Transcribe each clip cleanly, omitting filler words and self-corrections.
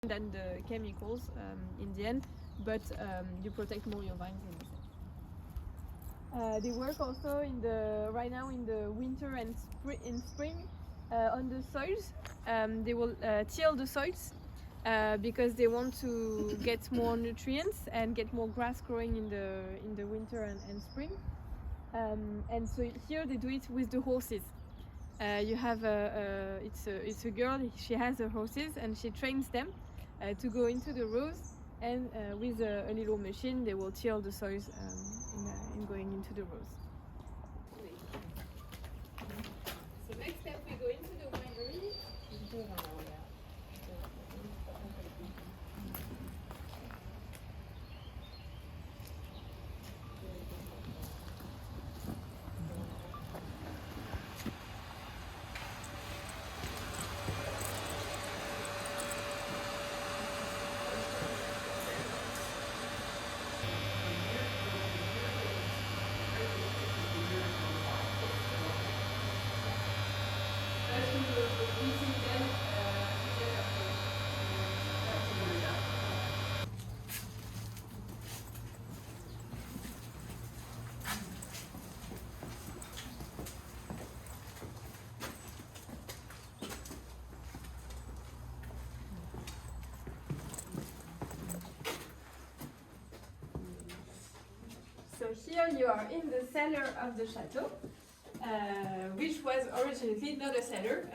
than the chemicals in the end, but you protect more your vines in the sense. They work also right now in the winter and spring on the soils. They will till the soils because they want to get more nutrients and get more grass growing in the winter and spring. And so here they do it with the horses. You have it's a girl. She has her horses and she trains them to go into the rows, and with a little machine they will till the soils in going into the rows. So next step we go into the winery. So here you are in the cellar of the chateau, which was originally not a cellar.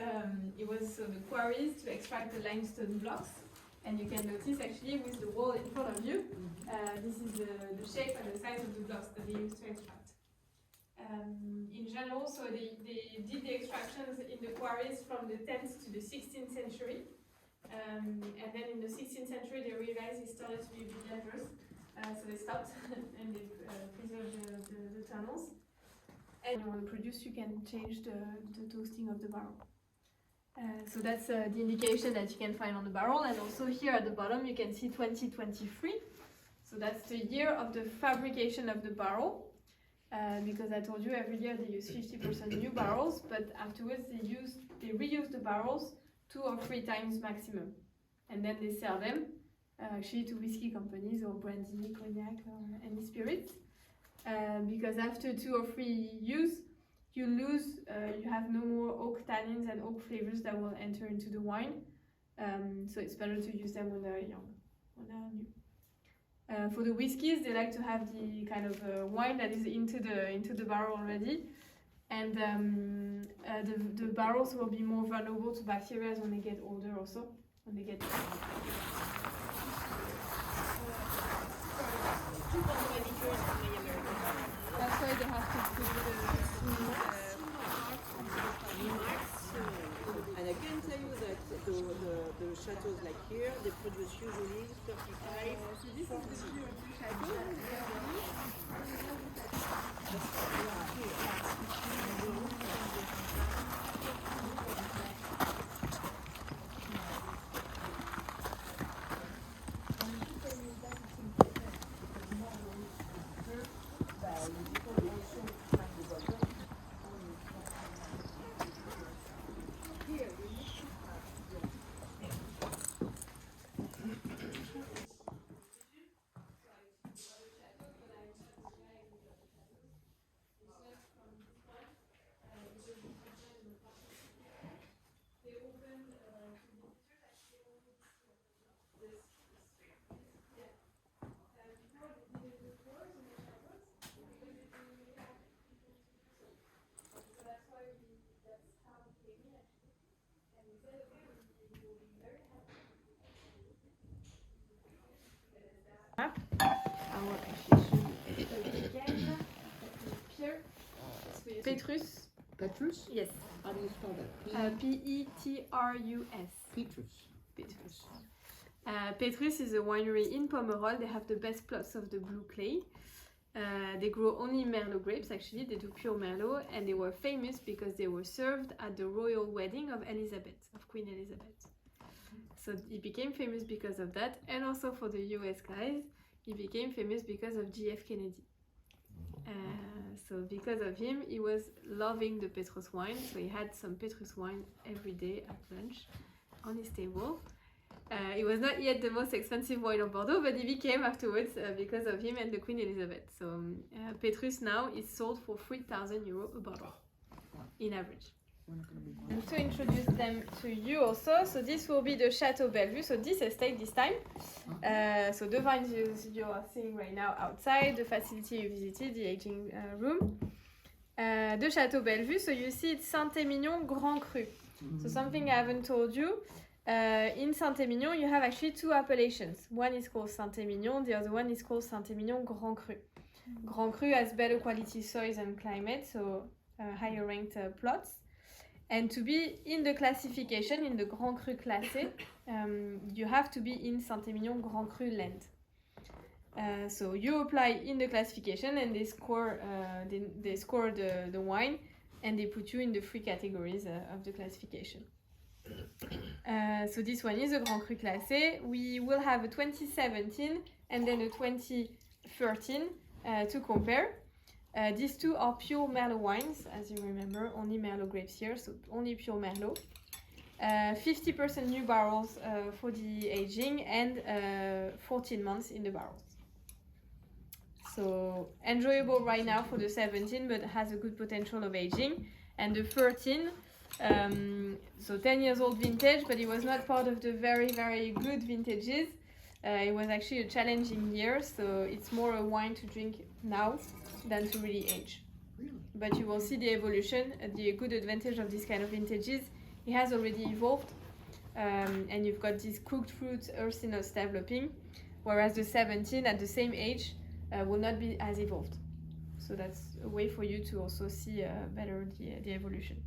It was the quarries to extract the limestone blocks. And you can notice actually with the wall in front of you, this is the shape and the size of the blocks that they used to extract. In general, so they did the extractions in the quarries from the 10th to the 16th century. And then in the 16th century they realized it started to be a bit dangerous. So they stopped and they preserved the tunnels. And when you want to produce, you can change the toasting of the barrel. So that's the indication that you can find on the barrel. And also here at the bottom you can see 2023. So that's the year of the fabrication of the barrel. Because I told you every year they use 50% new barrels, but afterwards they reuse the barrels 2 or 3 times maximum. And then they sell them actually to whiskey companies or brandy, cognac, or any spirits, because after 2 or 3 use, you lose, you have no more oak tannins and oak flavors that will enter into the wine. So it's better to use them when they're young, when they're new. For the whiskies, they like to have the kind of wine that is into the barrel already, and the barrels will be more vulnerable to bacteria when they get older. Also, when they get that's why they have to put and I can tell you that the chateaus like here, they produce usually 35. So this is the view of the chateau. Petrus. Petrus? Yes. How do you spell that? Petrus. Petrus. Petrus. Petrus is a winery in Pomerol. They have the best plots of the blue clay. They grow only Merlot grapes, actually. They do pure Merlot, and they were famous because they were served at the royal wedding of Elizabeth, of Queen Elizabeth. So he became famous because of that, and also for the US guys, he became famous because of JF Kennedy. So because of him, he was loving the Petrus wine, so he had some Petrus wine every day at lunch on his table. It was not yet the most expensive wine of Bordeaux, but it became afterwards because of him and the Queen Elizabeth. So Petrus now is sold for 3,000 euros a bottle in average. And to introduce them to you also, so this will be the Chateau Bellevue, so this estate this time. So the vines you are seeing right now outside, the facility you visited, the aging room. The Chateau Bellevue, so you see it's Saint-Émilion Grand Cru. So something I haven't told you, in Saint-Émilion you have actually two appellations. One is called Saint-Émilion, the other one is called Saint-Émilion Grand Cru. Grand Cru has better quality soils and climate, so higher ranked plots. And to be in the classification, in the Grand Cru classé, you have to be in Saint-Émilion Grand Cru land. So you apply in the classification and they score the wine and they put you in the three categories of the classification. So this one is a Grand Cru classé. We will have a 2017 and then a 2013 to compare. These two are pure Merlot wines, as you remember, only Merlot grapes here, so only pure Merlot. 50% new barrels for the aging and 14 months in the barrels. So enjoyable right now for the 17, but has a good potential of aging. And the 13, so 10 years old vintage, but it was not part of the very, very good vintages. It was actually a challenging year, so it's more a wine to drink now than to really age. But you will see the evolution, the good advantage of this kind of vintages. It has already evolved, and you've got these cooked fruits, earthiness developing, whereas the 17 at the same age will not be as evolved. So that's a way for you to also see better the evolution.